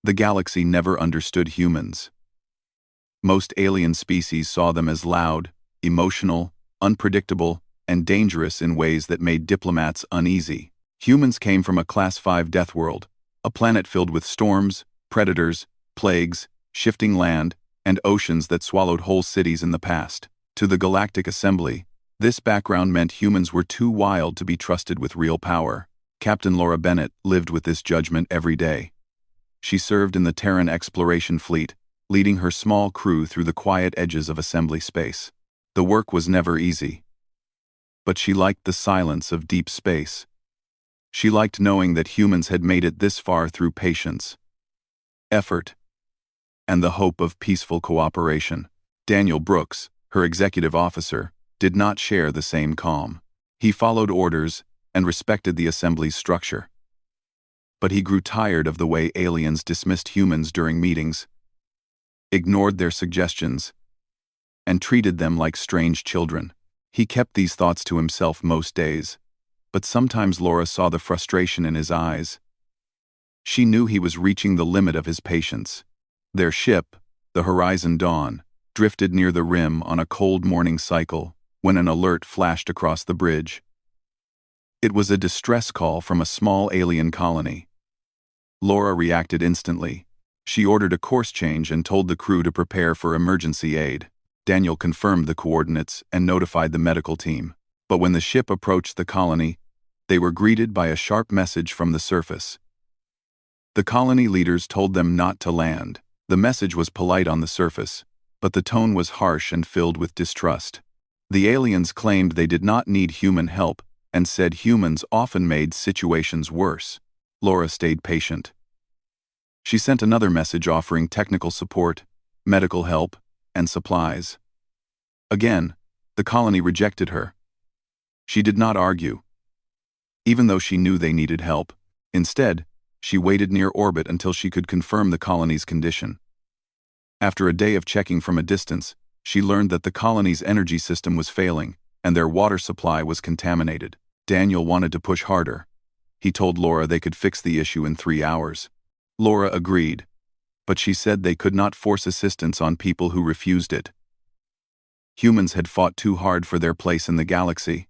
The galaxy never understood humans. Most alien species saw them as loud, emotional, unpredictable, and dangerous in ways that made diplomats uneasy. Humans came from a Class 5 death world, a planet filled with storms, predators, plagues, shifting land, and oceans that swallowed whole cities in the past. To the Galactic Assembly, this background meant humans were too wild to be trusted with real power. Captain Laura Bennett lived with this judgment every day. She served in the Terran Exploration Fleet, leading her small crew through the quiet edges of assembly space. The work was never easy. But she liked the silence of deep space. She liked knowing that humans had made it this far through patience, effort, and the hope of peaceful cooperation. Daniel Brooks, her executive officer, did not share the same calm. He followed orders and respected the assembly's structure. But he grew tired of the way aliens dismissed humans during meetings, ignored their suggestions, and treated them like strange children. He kept these thoughts to himself most days, but sometimes Laura saw the frustration in his eyes. She knew he was reaching the limit of his patience. Their ship, the Horizon Dawn, drifted near the rim on a cold morning cycle when an alert flashed across the bridge. It was a distress call from a small alien colony. Laura reacted instantly. She ordered a course change and told the crew to prepare for emergency aid. Daniel confirmed the coordinates and notified the medical team. But when the ship approached the colony, they were greeted by a sharp message from the surface. The colony leaders told them not to land. The message was polite on the surface, but the tone was harsh and filled with distrust. The aliens claimed they did not need human help and said humans often made situations worse. Laura stayed patient. She sent another message offering technical support, medical help, and supplies. Again, the colony rejected her. She did not argue, even though she knew they needed help. Instead, she waited near orbit until she could confirm the colony's condition. After a day of checking from a distance, she learned that the colony's energy system was failing, and their water supply was contaminated. Daniel wanted to push harder. He told Laura they could fix the issue in 3 hours. Laura agreed, but she said they could not force assistance on people who refused it. Humans had fought too hard for their place in the galaxy.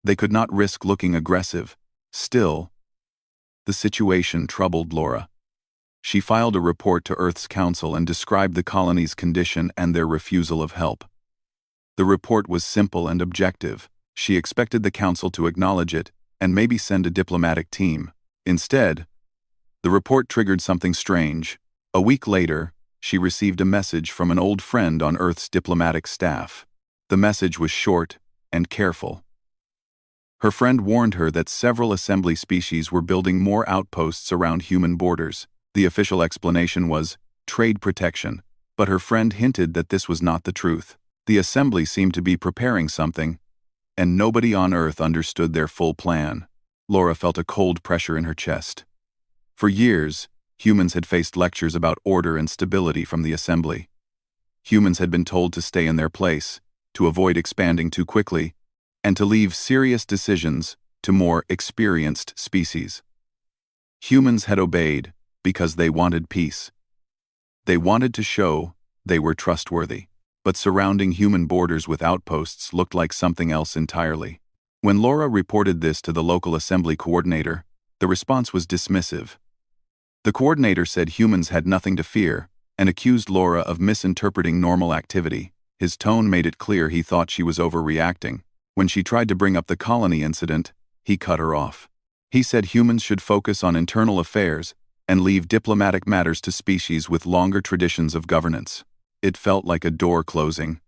They could not risk looking aggressive. Still, the situation troubled Laura. She filed a report to Earth's Council and described the colony's condition and their refusal of help. The report was simple and objective. She expected the Council to acknowledge it and maybe send a diplomatic team. Instead, the report triggered something strange. A week later, she received a message from an old friend on Earth's diplomatic staff. The message was short and careful. Her friend warned her that several assembly species were building more outposts around human borders. The official explanation was trade protection, but her friend hinted that this was not the truth. The assembly seemed to be preparing something, and nobody on Earth understood their full plan. Laura felt a cold pressure in her chest. For years, humans had faced lectures about order and stability from the assembly. Humans had been told to stay in their place, to avoid expanding too quickly, and to leave serious decisions to more experienced species. Humans had obeyed because they wanted peace. They wanted to show they were trustworthy. But surrounding human borders with outposts looked like something else entirely. When Laura reported this to the local assembly coordinator, the response was dismissive. The coordinator said humans had nothing to fear and accused Laura of misinterpreting normal activity. His tone made it clear he thought she was overreacting. When she tried to bring up the colony incident, he cut her off. He said humans should focus on internal affairs and leave diplomatic matters to species with longer traditions of governance. It felt like a door closing.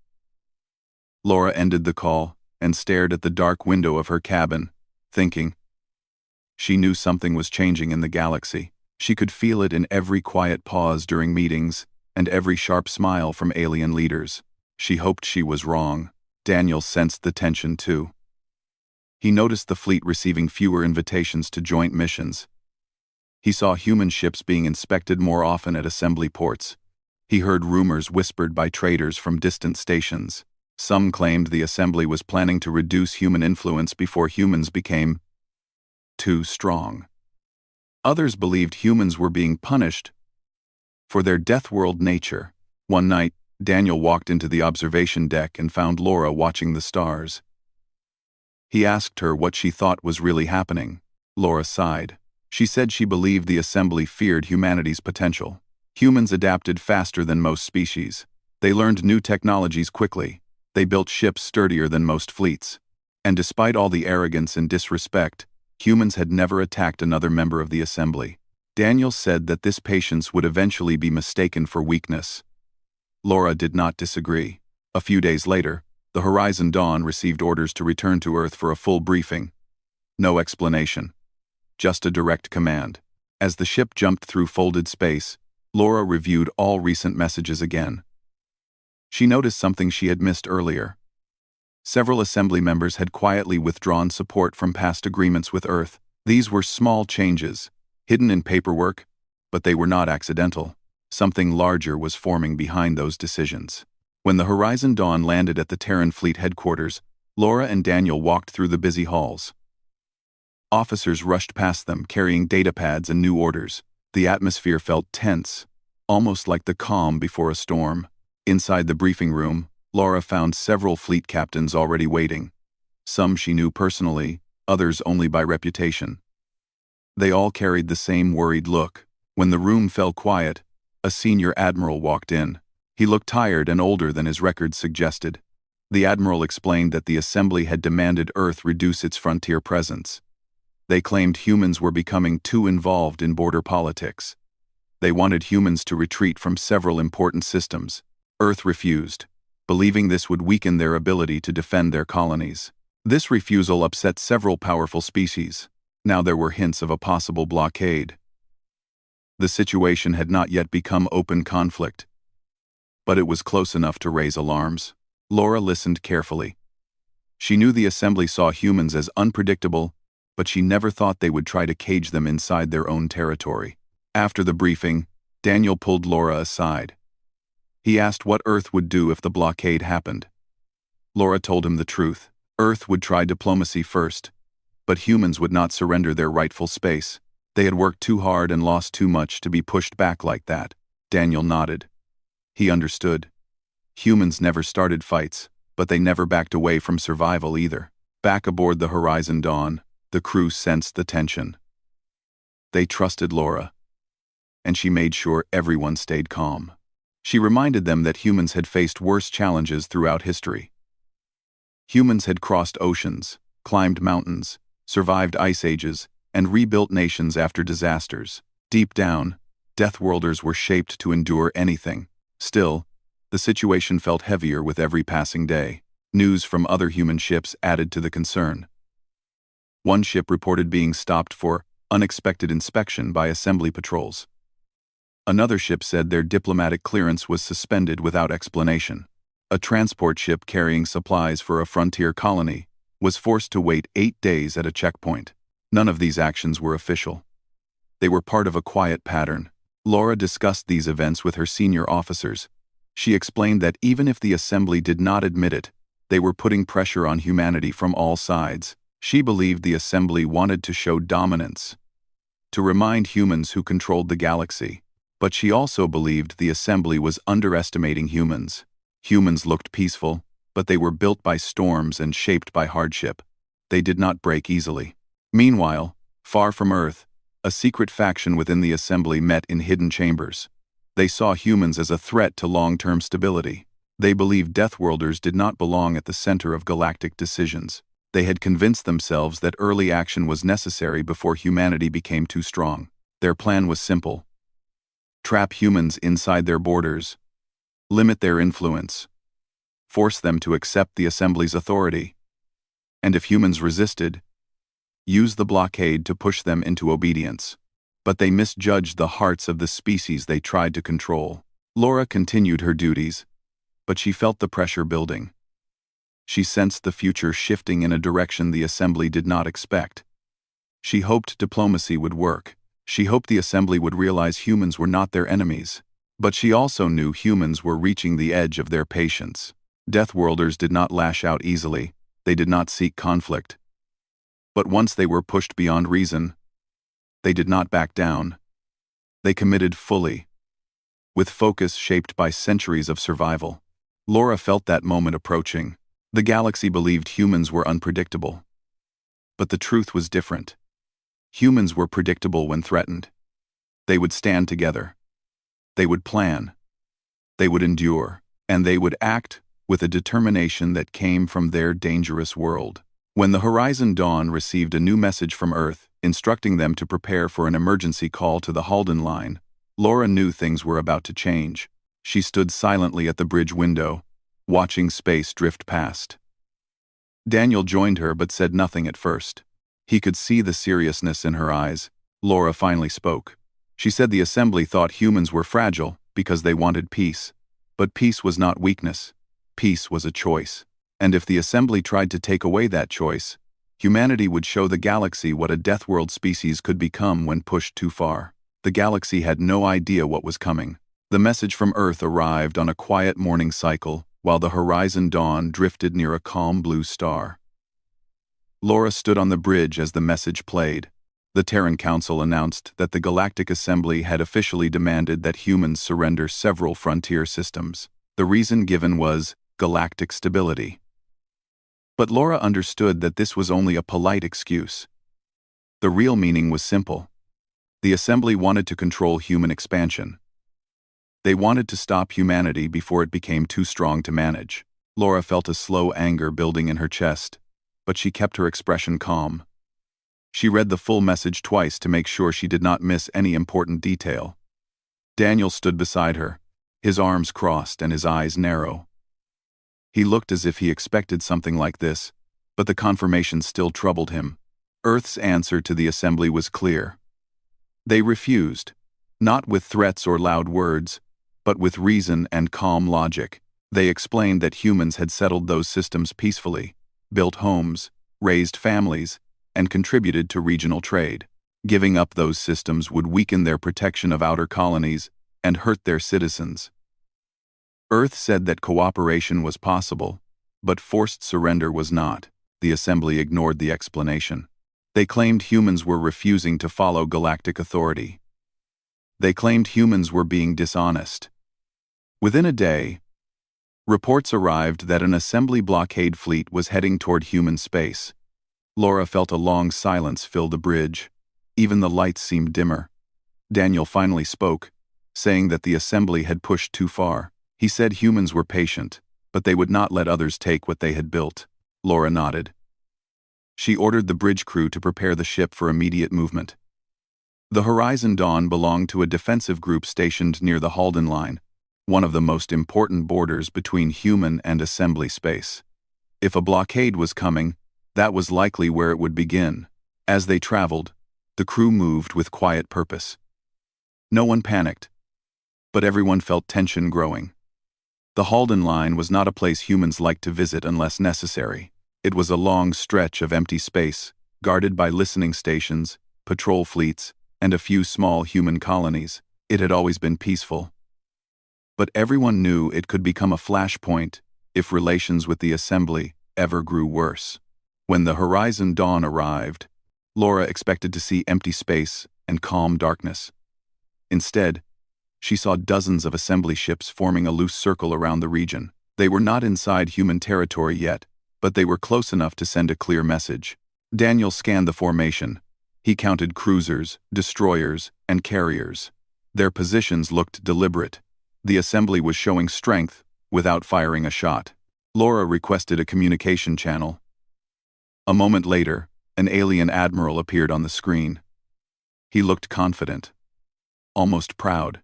Laura ended the call and stared at the dark window of her cabin, thinking. She knew something was changing in the galaxy. She could feel it in every quiet pause during meetings and every sharp smile from alien leaders. She hoped she was wrong. Daniel sensed the tension too. He noticed the fleet receiving fewer invitations to joint missions. He saw human ships being inspected more often at assembly ports. He heard rumors whispered by traders from distant stations. Some claimed the assembly was planning to reduce human influence before humans became too strong. Others believed humans were being punished for their Deathworld nature. One night, Daniel walked into the observation deck and found Laura watching the stars. He asked her what she thought was really happening. Laura sighed. She said she believed the assembly feared humanity's potential. Humans adapted faster than most species. They learned new technologies quickly. They built ships sturdier than most fleets. And despite all the arrogance and disrespect, humans had never attacked another member of the assembly. Daniel said that this patience would eventually be mistaken for weakness. Laura did not disagree. A few days later, the Horizon Dawn received orders to return to Earth for a full briefing. No explanation. Just a direct command. As the ship jumped through folded space, Laura reviewed all recent messages again. She noticed something she had missed earlier. Several assembly members had quietly withdrawn support from past agreements with Earth. These were small changes, hidden in paperwork, but they were not accidental. Something larger was forming behind those decisions. When the Horizon Dawn landed at the Terran Fleet headquarters, Laura and Daniel walked through the busy halls. Officers rushed past them, carrying datapads and new orders. The atmosphere felt tense, almost like the calm before a storm. Inside the briefing room, Laura found several fleet captains already waiting. Some she knew personally, others only by reputation. They all carried the same worried look. When the room fell quiet, a senior admiral walked in. He looked tired and older than his records suggested. The admiral explained that the assembly had demanded Earth reduce its frontier presence. They claimed humans were becoming too involved in border politics. They wanted humans to retreat from several important systems. Earth refused, believing this would weaken their ability to defend their colonies. This refusal upset several powerful species. Now there were hints of a possible blockade. The situation had not yet become open conflict, but it was close enough to raise alarms. Laura listened carefully. She knew the assembly saw humans as unpredictable, but she never thought they would try to cage them inside their own territory. After the briefing, Daniel pulled Laura aside. He asked what Earth would do if the blockade happened. Laura told him the truth. Earth would try diplomacy first, but humans would not surrender their rightful space. They had worked too hard and lost too much to be pushed back like that. Daniel nodded. He understood. Humans never started fights, but they never backed away from survival either. Back aboard the Horizon Dawn, the crew sensed the tension. They trusted Laura, and she made sure everyone stayed calm. She reminded them that humans had faced worse challenges throughout history. Humans had crossed oceans, climbed mountains, survived ice ages, and rebuilt nations after disasters. Deep down, Deathworlders were shaped to endure anything. Still, the situation felt heavier with every passing day. News from other human ships added to the concern. One ship reported being stopped for unexpected inspection by assembly patrols. Another ship said their diplomatic clearance was suspended without explanation. A transport ship carrying supplies for a frontier colony was forced to wait 8 days at a checkpoint. None of these actions were official. They were part of a quiet pattern. Laura discussed these events with her senior officers. She explained that even if the assembly did not admit it, they were putting pressure on humanity from all sides. She believed the assembly wanted to show dominance, to remind humans who controlled the galaxy. But she also believed the assembly was underestimating humans. Humans looked peaceful, but they were built by storms and shaped by hardship. They did not break easily. Meanwhile, far from Earth, a secret faction within the assembly met in hidden chambers. They saw humans as a threat to long-term stability. They believed Deathworlders did not belong at the center of galactic decisions. They had convinced themselves that early action was necessary before humanity became too strong. Their plan was simple: trap humans inside their borders, limit their influence, force them to accept the assembly's authority, and if humans resisted, use the blockade to push them into obedience. But they misjudged the hearts of the species they tried to control. Laura continued her duties, but she felt the pressure building. She sensed the future shifting in a direction the assembly did not expect. She hoped diplomacy would work. She hoped the assembly would realize humans were not their enemies. But she also knew humans were reaching the edge of their patience. Deathworlders did not lash out easily. They did not seek conflict. But once they were pushed beyond reason, they did not back down. They committed fully. with focus shaped by centuries of survival. Laura felt that moment approaching. The galaxy believed humans were unpredictable. But the truth was different. Humans were predictable when threatened. They would stand together. They would plan. They would endure. And they would act with a determination that came from their dangerous world. When the Horizon Dawn received a new message from Earth, instructing them to prepare for an emergency call to the Halden line, Laura knew things were about to change. She stood silently at the bridge window, watching space drift past. Daniel joined her but said nothing at first. He could see the seriousness in her eyes. Laura finally spoke. She said the assembly thought humans were fragile because they wanted peace. But peace was not weakness. Peace was a choice. And if the assembly tried to take away that choice, humanity would show the galaxy what a Deathworld species could become when pushed too far. The galaxy had no idea what was coming. The message from Earth arrived on a quiet morning cycle, while the Horizon Dawn drifted near a calm blue star. Laura stood on the bridge as the message played. The Terran Council announced that the Galactic Assembly had officially demanded that humans surrender several frontier systems. The reason given was galactic stability. But Laura understood that this was only a polite excuse. The real meaning was simple. The Assembly wanted to control human expansion. They wanted to stop humanity before it became too strong to manage. Laura felt a slow anger building in her chest, but she kept her expression calm. She read the full message twice to make sure she did not miss any important detail. Daniel stood beside her, his arms crossed and his eyes narrow. He looked as if he expected something like this, but the confirmation still troubled him. Earth's answer to the assembly was clear. They refused, not with threats or loud words, but with reason and calm logic. They explained that humans had settled those systems peacefully, built homes, raised families, and contributed to regional trade. Giving up those systems would weaken their protection of outer colonies and hurt their citizens. Earth said that cooperation was possible, but forced surrender was not. The assembly ignored the explanation. They claimed humans were refusing to follow galactic authority. They claimed humans were being dishonest. Within a day, reports arrived that an assembly blockade fleet was heading toward human space. Laura felt a long silence fill the bridge. Even the lights seemed dimmer. Daniel finally spoke, saying that the assembly had pushed too far. He said humans were patient, but they would not let others take what they had built. Laura nodded. She ordered the bridge crew to prepare the ship for immediate movement. The Horizon Dawn belonged to a defensive group stationed near the Halden line, one of the most important borders between human and assembly space. If a blockade was coming, that was likely where it would begin. As they traveled, the crew moved with quiet purpose. No one panicked, but everyone felt tension growing. The Halden line was not a place humans liked to visit unless necessary. It was a long stretch of empty space, guarded by listening stations, patrol fleets, and a few small human colonies. It had always been peaceful. But everyone knew it could become a flashpoint if relations with the assembly ever grew worse. When the Horizon Dawn arrived, Laura expected to see empty space and calm darkness. Instead, she saw dozens of assembly ships forming a loose circle around the region. They were not inside human territory yet, but they were close enough to send a clear message. Daniel scanned the formation. He counted cruisers, destroyers, and carriers. Their positions looked deliberate. The assembly was showing strength without firing a shot. Laura requested a communication channel. A moment later, an alien admiral appeared on the screen. He looked confident, almost proud.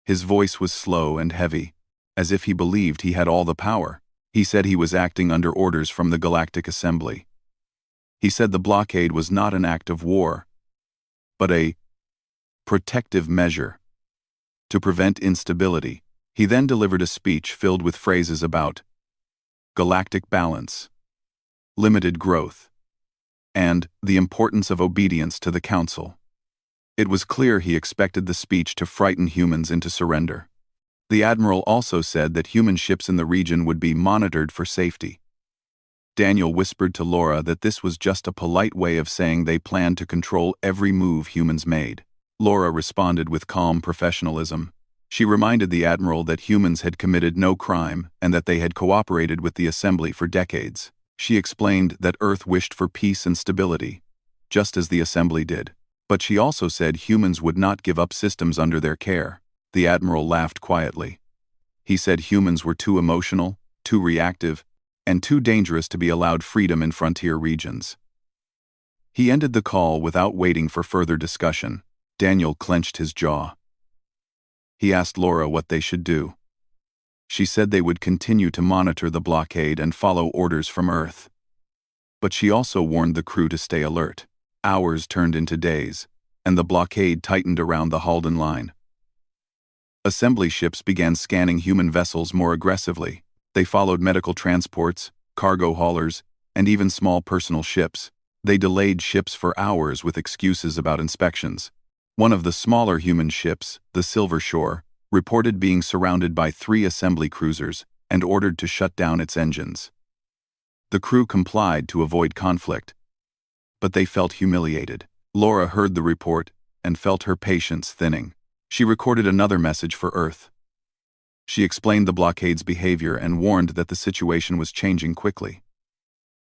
His voice was slow and heavy, as if he believed he had all the power. He said he was acting under orders from the Galactic Assembly. He said the blockade was not an act of war, but a protective measure to prevent instability. He then delivered a speech filled with phrases about galactic balance, limited growth, and the importance of obedience to the Council. It was clear he expected the speech to frighten humans into surrender. The Admiral also said that human ships in the region would be monitored for safety. Daniel whispered to Laura that this was just a polite way of saying they planned to control every move humans made. Laura responded with calm professionalism. She She reminded the Admiral that humans had committed no crime and that they had cooperated with the Assembly for decades. She explained that Earth wished for peace and stability, just as the Assembly did. But she also said humans would not give up systems under their care. The Admiral laughed quietly. He said humans were too emotional, too reactive, and too dangerous to be allowed freedom in frontier regions. He ended the call without waiting for further discussion. Daniel clenched his jaw. He asked Laura what they should do. She said they would continue to monitor the blockade and follow orders from Earth. But she also warned the crew to stay alert. Hours turned into days, and the blockade tightened around the Halden line. Assembly ships began scanning human vessels more aggressively. They followed medical transports, cargo haulers, and even small personal ships. They delayed ships for hours with excuses about inspections. One of the smaller human ships, the Silver Shore, reported being surrounded by 3 assembly cruisers and ordered to shut down its engines. The crew complied to avoid conflict, but they felt humiliated. Laura heard the report and felt her patience thinning. She recorded another message for Earth. She explained the blockade's behavior and warned that the situation was changing quickly.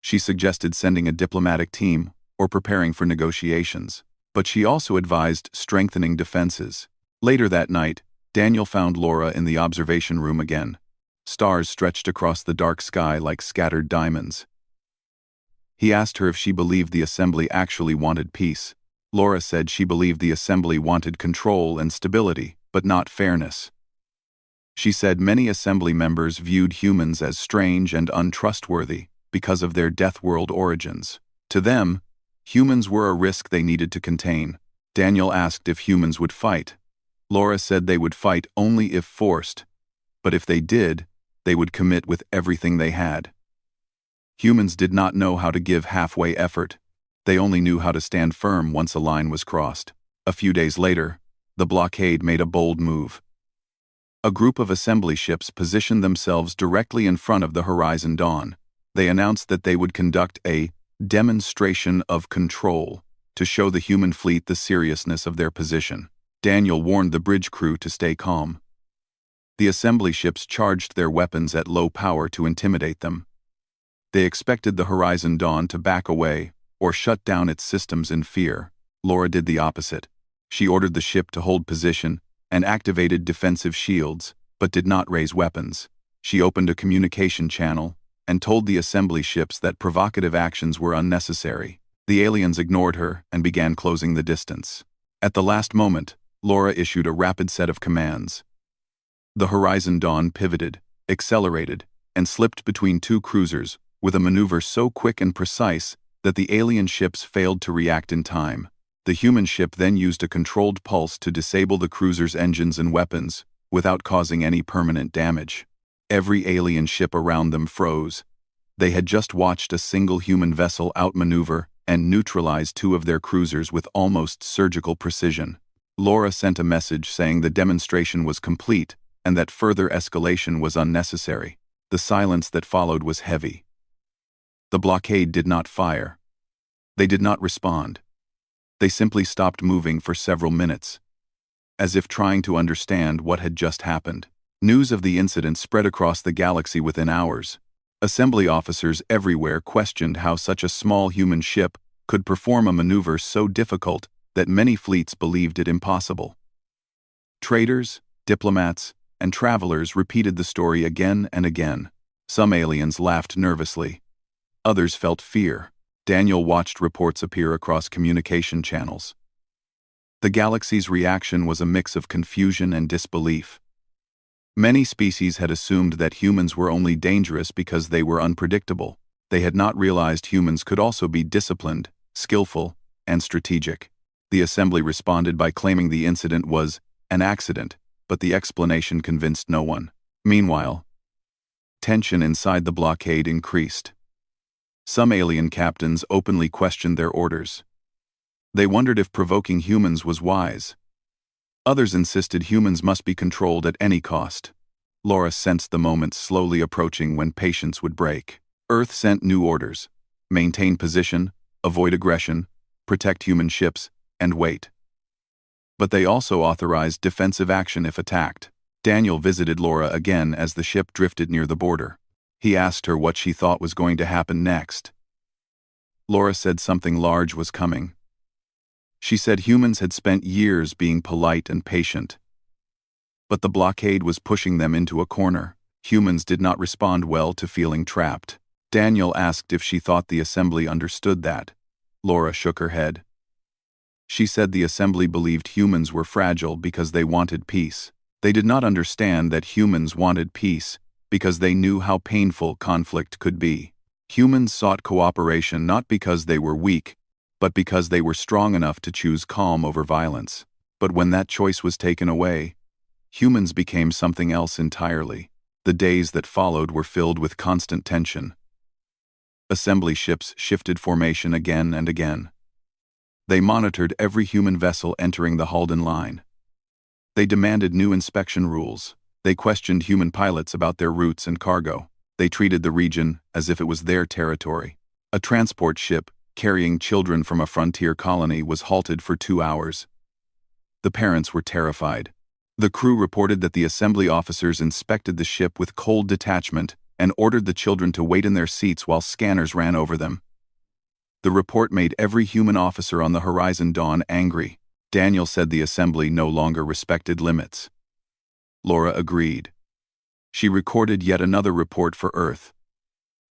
She suggested sending a diplomatic team or preparing for negotiations, but she also advised strengthening defenses. Later that night, Daniel found Laura in the observation room again. Stars stretched across the dark sky like scattered diamonds. He asked her if she believed the Assembly actually wanted peace. Laura said she believed the Assembly wanted control and stability, but not fairness. She said many Assembly members viewed humans as strange and untrustworthy because of their Deathworld origins. To them, humans were a risk they needed to contain. Daniel asked if humans would fight. Laura said they would fight only if forced, but if they did, they would commit with everything they had. Humans did not know how to give halfway effort. They only knew how to stand firm once a line was crossed. A few days later, the blockade made a bold move. A group of assembly ships positioned themselves directly in front of the Horizon Dawn. They announced that they would conduct a demonstration of control to show the human fleet the seriousness of their position. Daniel warned the bridge crew to stay calm. The assembly ships charged their weapons at low power to intimidate them. They expected the Horizon Dawn to back away or shut down its systems in fear. Laura did the opposite. She ordered the ship to hold position and activated defensive shields, but did not raise weapons. She opened a communication channel and told the assembly ships that provocative actions were unnecessary. The aliens ignored her and began closing the distance. At the last moment, Laura issued a rapid set of commands. The Horizon Dawn pivoted, accelerated, and slipped between 2 cruisers, with a maneuver so quick and precise that the alien ships failed to react in time. The human ship then used a controlled pulse to disable the cruiser's engines and weapons, without causing any permanent damage. Every alien ship around them froze. They had just watched a single human vessel outmaneuver and neutralize 2 of their cruisers with almost surgical precision. Laura sent a message saying the demonstration was complete and that further escalation was unnecessary. The silence that followed was heavy. The blockade did not fire. They did not respond. They simply stopped moving for several minutes, as if trying to understand what had just happened. News of the incident spread across the galaxy within hours. Assembly officers everywhere questioned how such a small human ship could perform a maneuver so difficult that many fleets believed it impossible. Traders, diplomats, and travelers repeated the story again and again. Some aliens laughed nervously. Others felt fear. Daniel watched reports appear across communication channels. The galaxy's reaction was a mix of confusion and disbelief. Many species had assumed that humans were only dangerous because they were unpredictable. They had not realized humans could also be disciplined, skillful, and strategic. The assembly responded by claiming the incident was an accident, but the explanation convinced no one. Meanwhile, tension inside the blockade increased. Some alien captains openly questioned their orders. They wondered if provoking humans was wise. Others insisted humans must be controlled at any cost. Laura sensed the moment slowly approaching when patience would break. Earth sent new orders: maintain position, avoid aggression, protect human ships, and wait. But they also authorized defensive action if attacked. Daniel visited Laura again as the ship drifted near the border. He asked her what she thought was going to happen next. Laura said something large was coming. She said humans had spent years being polite and patient. But the blockade was pushing them into a corner. Humans did not respond well to feeling trapped. Daniel asked if she thought the assembly understood that. Laura shook her head. She said the assembly believed humans were fragile because they wanted peace. They did not understand that humans wanted peace because they knew how painful conflict could be. Humans sought cooperation not because they were weak, but because they were strong enough to choose calm over violence. But when that choice was taken away, humans became something else entirely. The days that followed were filled with constant tension. Assembly ships shifted formation again and again. They monitored every human vessel entering the Halden line. They demanded new inspection rules. They questioned human pilots about their routes and cargo. They treated the region as if it was their territory. A transport ship carrying children from a frontier colony was halted for 2 hours. The parents were terrified. The crew reported that the assembly officers inspected the ship with cold detachment and ordered the children to wait in their seats while scanners ran over them. The report made every human officer on the Horizon Dawn angry. Daniel said the assembly no longer respected limits. Laura agreed. She recorded yet another report for Earth.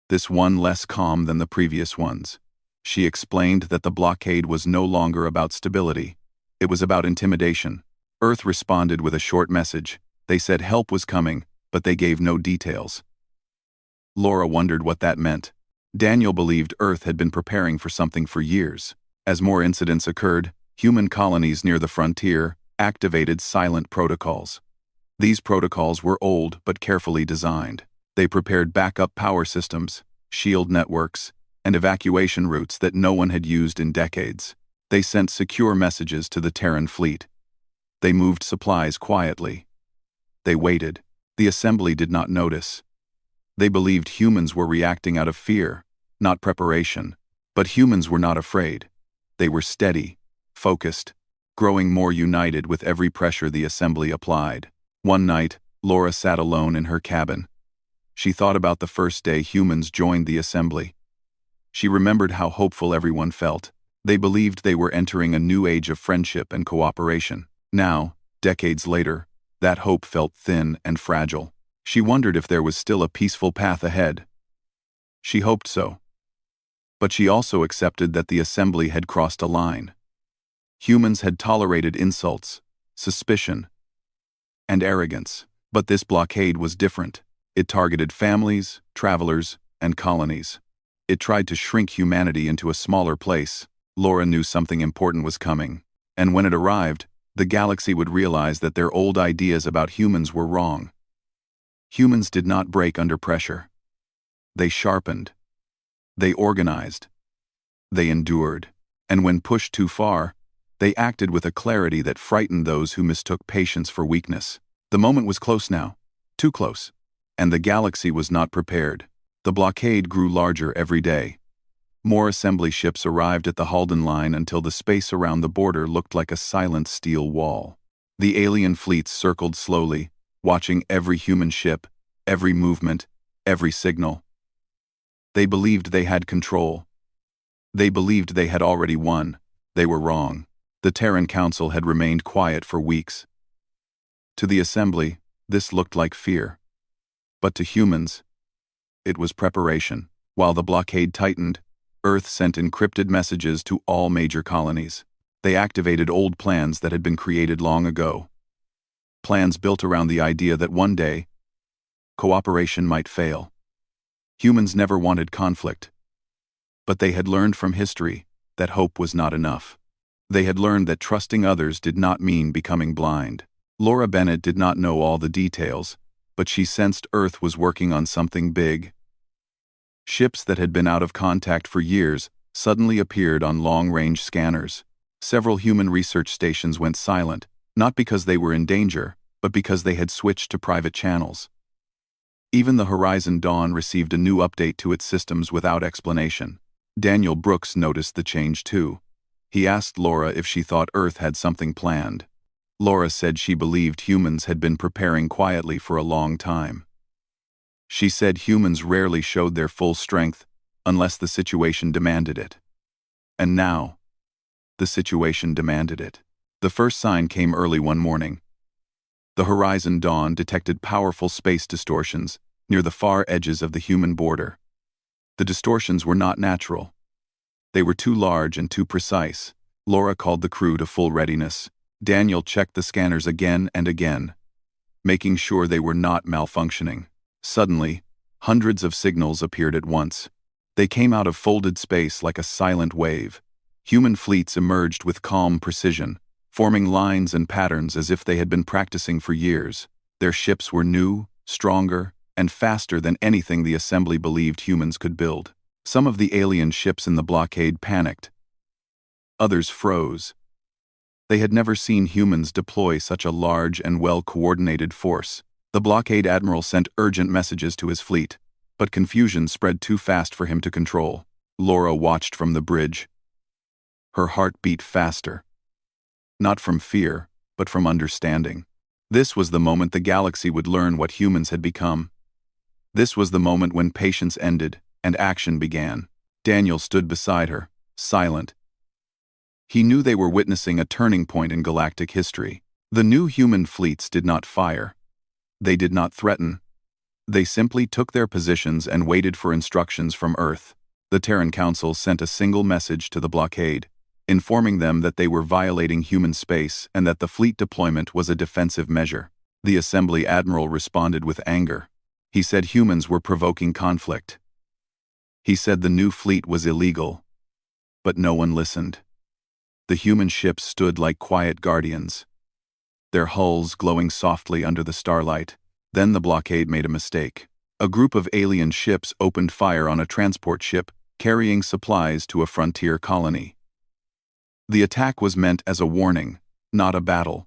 This one less calm than the previous ones. She explained that the blockade was no longer about stability. It was about intimidation. Earth responded with a short message. They said help was coming, but they gave no details. Laura wondered what that meant. Daniel believed Earth had been preparing for something for years. As more incidents occurred, human colonies near the frontier activated silent protocols. These protocols were old but carefully designed. They prepared backup power systems, shield networks, and evacuation routes that no one had used in decades. They sent secure messages to the Terran fleet. They moved supplies quietly. They waited. The assembly did not notice. They believed humans were reacting out of fear, not preparation. But humans were not afraid. They were steady, focused, growing more united with every pressure the assembly applied. One night, Laura sat alone in her cabin. She thought about the first day humans joined the assembly. She remembered how hopeful everyone felt. They believed they were entering a new age of friendship and cooperation. Now, decades later, that hope felt thin and fragile. She wondered if there was still a peaceful path ahead. She hoped so. But she also accepted that the assembly had crossed a line. Humans had tolerated insults, suspicion, and arrogance. But this blockade was different. It targeted families, travelers, and colonies. It tried to shrink humanity into a smaller place. Laura knew something important was coming. And when it arrived, the galaxy would realize that their old ideas about humans were wrong. Humans did not break under pressure. They sharpened. They organized. They endured. And when pushed too far, they acted with a clarity that frightened those who mistook patience for weakness. The moment was close now. Too close. And the galaxy was not prepared. The blockade grew larger every day. More assembly ships arrived at the Halden line until the space around the border looked like a silent steel wall. The alien fleets circled slowly, watching every human ship, every movement, every signal. They believed they had control. They believed they had already won. They were wrong. The Terran Council had remained quiet for weeks. To the assembly, this looked like fear. But to humans, it was preparation. While the blockade tightened, Earth sent encrypted messages to all major colonies. They activated old plans that had been created long ago. Plans built around the idea that one day, cooperation might fail. Humans never wanted conflict. But they had learned from history that hope was not enough. They had learned that trusting others did not mean becoming blind. Laura Bennett did not know all the details, but she sensed Earth was working on something big. Ships that had been out of contact for years suddenly appeared on long-range scanners. Several human research stations went silent, not because they were in danger, but because they had switched to private channels. Even the Horizon Dawn received a new update to its systems without explanation. Daniel Brooks noticed the change too. He asked Laura if she thought Earth had something planned. Laura said she believed humans had been preparing quietly for a long time. She said humans rarely showed their full strength unless the situation demanded it. And now, the situation demanded it. The first sign came early one morning. The Horizon Dawn detected powerful space distortions near the far edges of the human border. The distortions were not natural. They were too large and too precise. Laura called the crew to full readiness. Daniel checked the scanners again and again, making sure they were not malfunctioning. Suddenly, hundreds of signals appeared at once. They came out of folded space like a silent wave. Human fleets emerged with calm precision, forming lines and patterns as if they had been practicing for years. Their ships were new, stronger, and faster than anything the assembly believed humans could build. Some of the alien ships in the blockade panicked. Others froze. They had never seen humans deploy such a large and well-coordinated force. The blockade admiral sent urgent messages to his fleet, but confusion spread too fast for him to control. Laura watched from the bridge. Her heart beat faster. Not from fear, but from understanding. This was the moment the galaxy would learn what humans had become. This was the moment when patience ended and action began. Daniel stood beside her, silent. He knew they were witnessing a turning point in galactic history. The new human fleets did not fire. They did not threaten. They simply took their positions and waited for instructions from Earth. The Terran Council sent a single message to the blockade, informing them that they were violating human space and that the fleet deployment was a defensive measure. The Assembly Admiral responded with anger. He said humans were provoking conflict. He said the new fleet was illegal. But no one listened. The human ships stood like quiet guardians, their hulls glowing softly under the starlight. Then the blockade made a mistake. A group of alien ships opened fire on a transport ship carrying supplies to a frontier colony. The attack was meant as a warning, not a battle.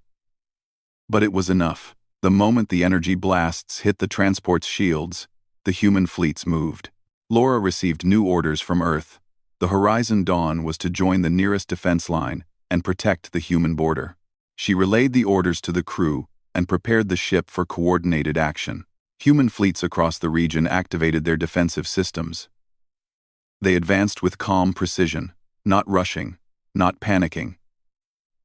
But it was enough. The moment the energy blasts hit the transport's shields, the human fleets moved. Laura received new orders from Earth. The Horizon Dawn was to join the nearest defense line and protect the human border. She relayed the orders to the crew and prepared the ship for coordinated action. Human fleets across the region activated their defensive systems. They advanced with calm precision, not rushing, not panicking.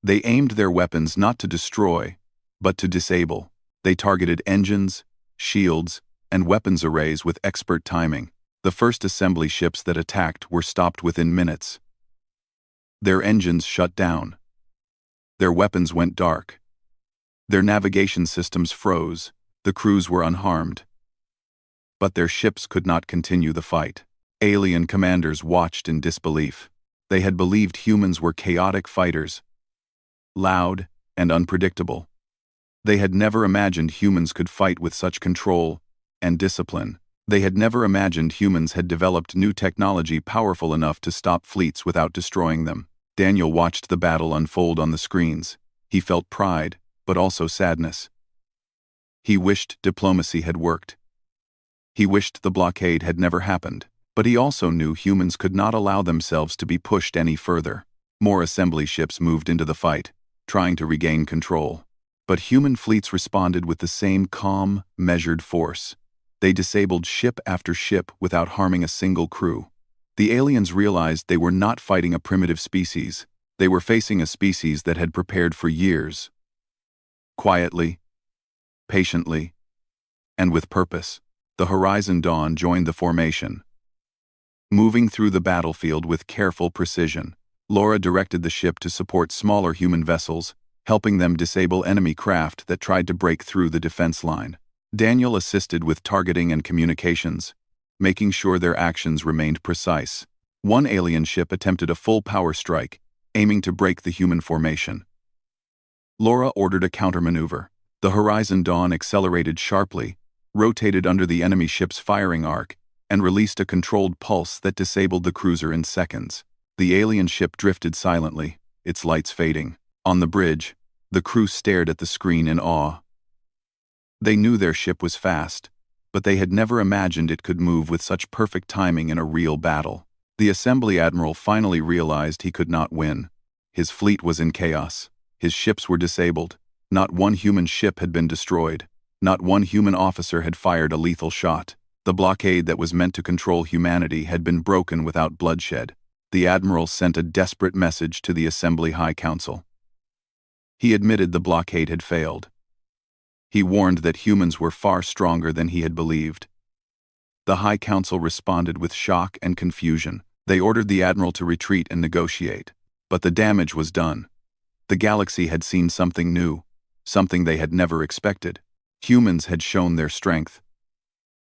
They aimed their weapons not to destroy, but to disable. They targeted engines, shields, and weapons arrays with expert timing. The first assembly ships that attacked were stopped within minutes. Their engines shut down. Their weapons went dark. Their navigation systems froze. The crews were unharmed. But their ships could not continue the fight. Alien commanders watched in disbelief. They had believed humans were chaotic fighters, loud and unpredictable. They had never imagined humans could fight with such control and discipline. They had never imagined humans had developed new technology powerful enough to stop fleets without destroying them. Daniel watched the battle unfold on the screens. He felt pride, but also sadness. He wished diplomacy had worked. He wished the blockade had never happened. But he also knew humans could not allow themselves to be pushed any further. More assembly ships moved into the fight, trying to regain control. But human fleets responded with the same calm, measured force. They disabled ship after ship without harming a single crew. The aliens realized they were not fighting a primitive species. They were facing a species that had prepared for years. Quietly, patiently, and with purpose, the Horizon Dawn joined the formation. Moving through the battlefield with careful precision, Laura directed the ship to support smaller human vessels, helping them disable enemy craft that tried to break through the defense line. Daniel assisted with targeting and communications, making sure their actions remained precise. One alien ship attempted a full power strike, aiming to break the human formation. Laura ordered a countermaneuver. The Horizon Dawn accelerated sharply, rotated under the enemy ship's firing arc, and released a controlled pulse that disabled the cruiser in seconds. The alien ship drifted silently, its lights fading. On the bridge, the crew stared at the screen in awe. They knew their ship was fast, but they had never imagined it could move with such perfect timing in a real battle. The Assembly Admiral finally realized he could not win. His fleet was in chaos. His ships were disabled, Not one human ship had been destroyed. Not one human officer had fired a lethal shot. The blockade that was meant to control humanity had been broken without bloodshed. The Admiral sent a desperate message to the Assembly High Council. He admitted the blockade had failed. He warned that humans were far stronger than he had believed. The High Council responded with shock and confusion. They ordered the Admiral to retreat and negotiate. But the damage was done. The galaxy had seen something new, something they had never expected. Humans had shown their strength.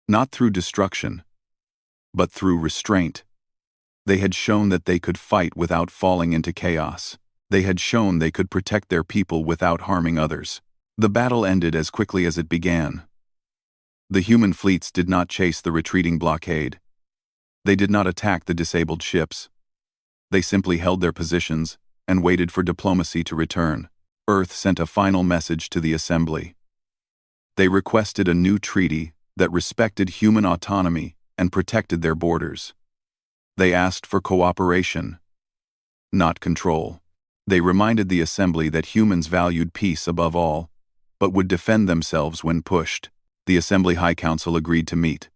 Not through destruction, but through restraint. They had shown that they could fight without falling into chaos. They had shown they could protect their people without harming others. The battle ended as quickly as it began. The human fleets did not chase the retreating blockade. They did not attack the disabled ships. They simply held their positions and waited for diplomacy to return. Earth sent a final message to the Assembly. They requested a new treaty that respected human autonomy and protected their borders. They asked for cooperation, not control. They reminded the Assembly that humans valued peace above all, but would defend themselves when pushed. The Assembly High Council agreed to meet.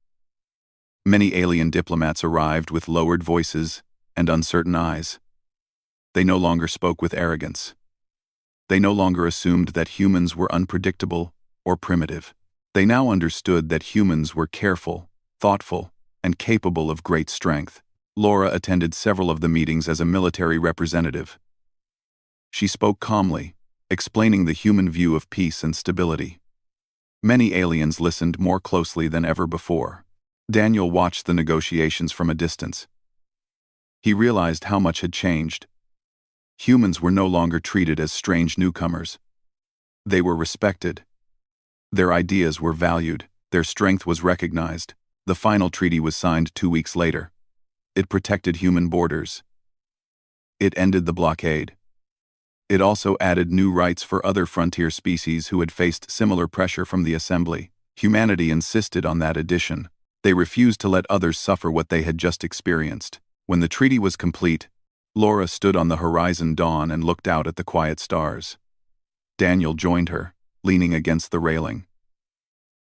Many alien diplomats arrived with lowered voices and uncertain eyes. They no longer spoke with arrogance. They no longer assumed that humans were unpredictable or primitive. They now understood that humans were careful, thoughtful, and capable of great strength. Laura attended several of the meetings as a military representative. She spoke calmly, explaining the human view of peace and stability. Many aliens listened more closely than ever before. Daniel watched the negotiations from a distance. He realized how much had changed. Humans were no longer treated as strange newcomers. They were respected. Their ideas were valued. Their strength was recognized. The final treaty was signed 2 weeks later. It protected human borders. It ended the blockade. It also added new rights for other frontier species who had faced similar pressure from the Assembly. Humanity insisted on that addition. They refused to let others suffer what they had just experienced. When the treaty was complete, Laura stood on the horizon dawn and looked out at the quiet stars. Daniel joined her, leaning against the railing.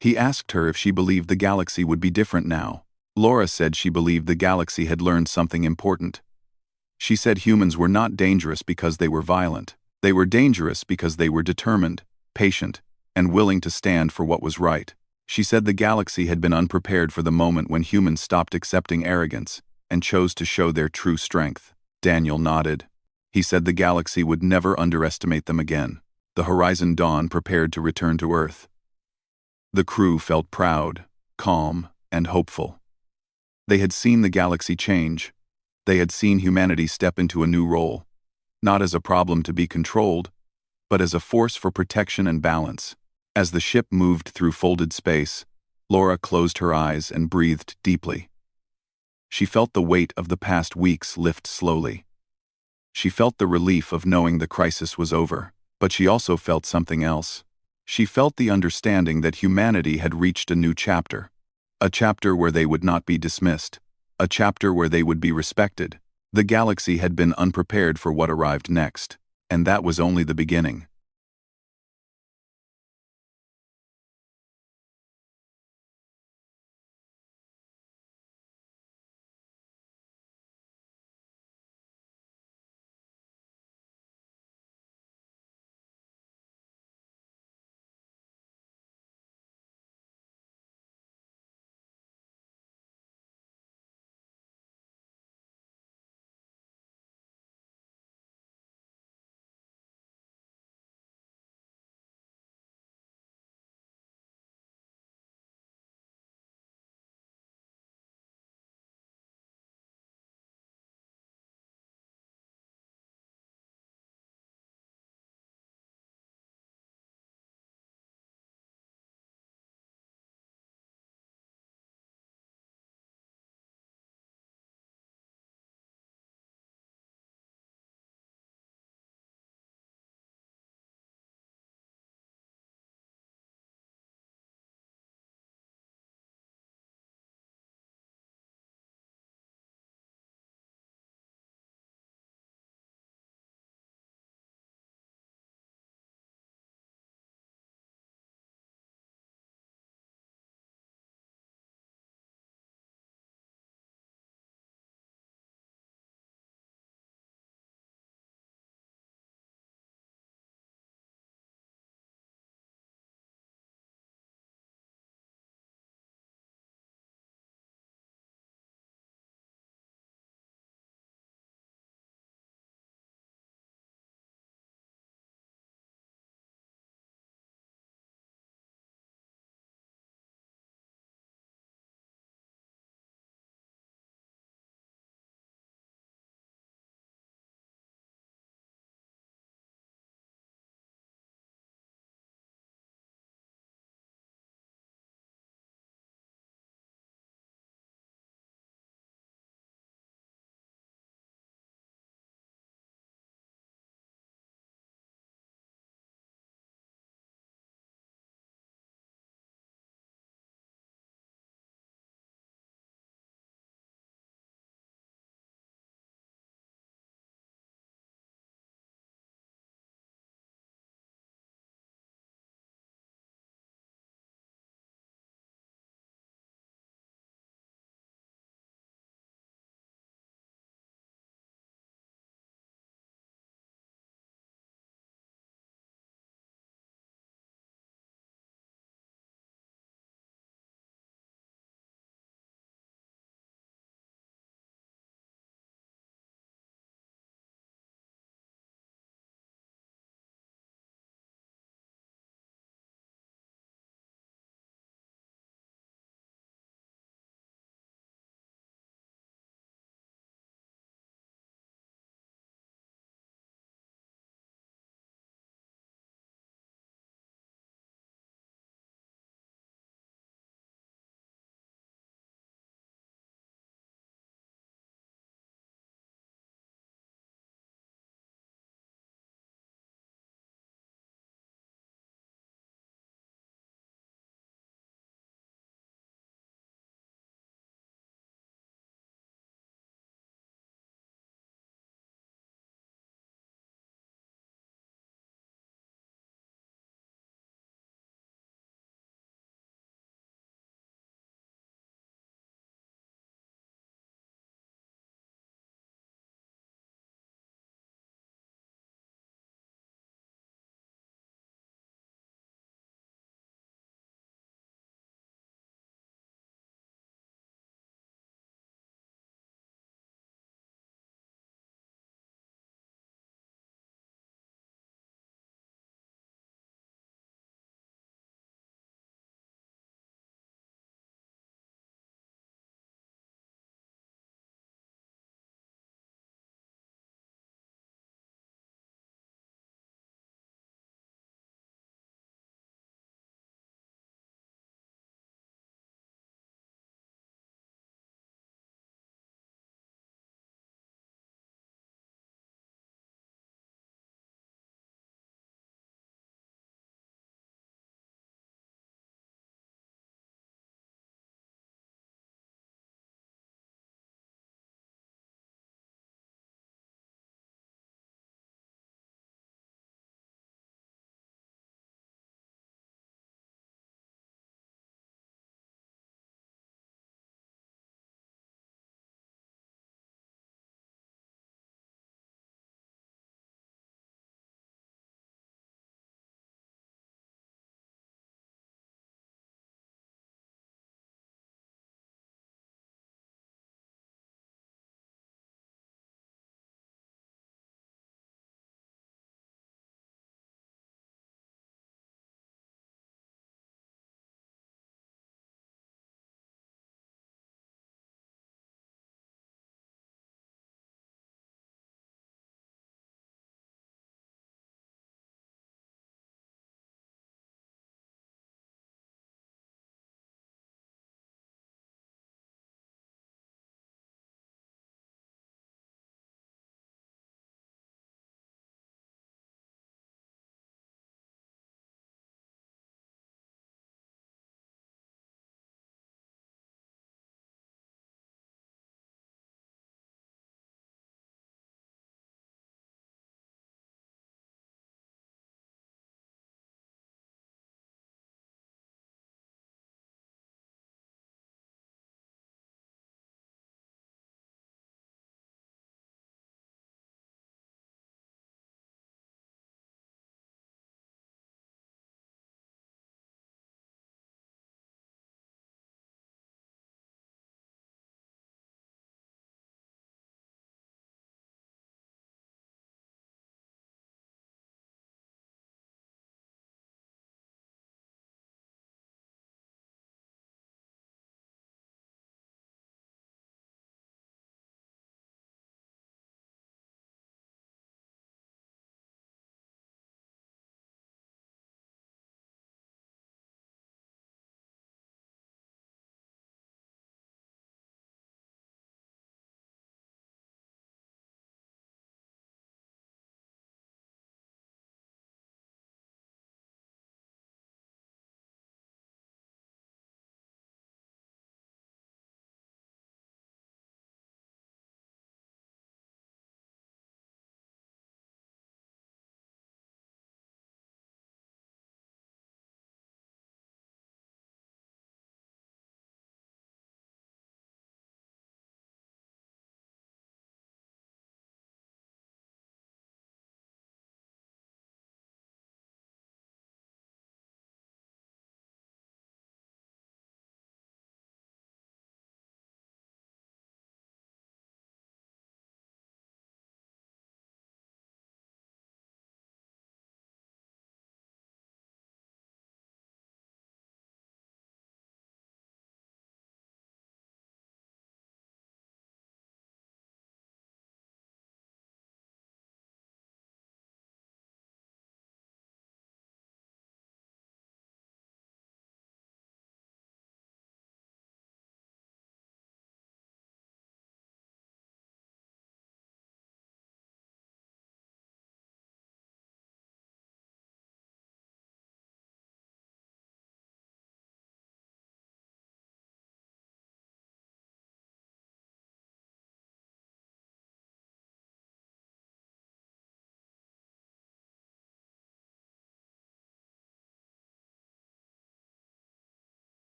He asked her if she believed the galaxy would be different now. Laura said she believed the galaxy had learned something important. She said humans were not dangerous because they were violent. They were dangerous because they were determined, patient, and willing to stand for what was right. She said the galaxy had been unprepared for the moment when humans stopped accepting arrogance and chose to show their true strength. Daniel nodded. He said the galaxy would never underestimate them again. The Horizon Dawn prepared to return to Earth. The crew felt proud, calm, and hopeful. They had seen the galaxy change. They had seen humanity step into a new role, not as a problem to be controlled, but as a force for protection and balance. As the ship moved through folded space, Laura closed her eyes and breathed deeply. She felt the weight of the past weeks lift slowly. She felt the relief of knowing the crisis was over, but she also felt something else. She felt the understanding that humanity had reached a new chapter. A chapter where they would not be dismissed. A chapter where they would be respected. The galaxy had been unprepared for what arrived next, and that was only the beginning.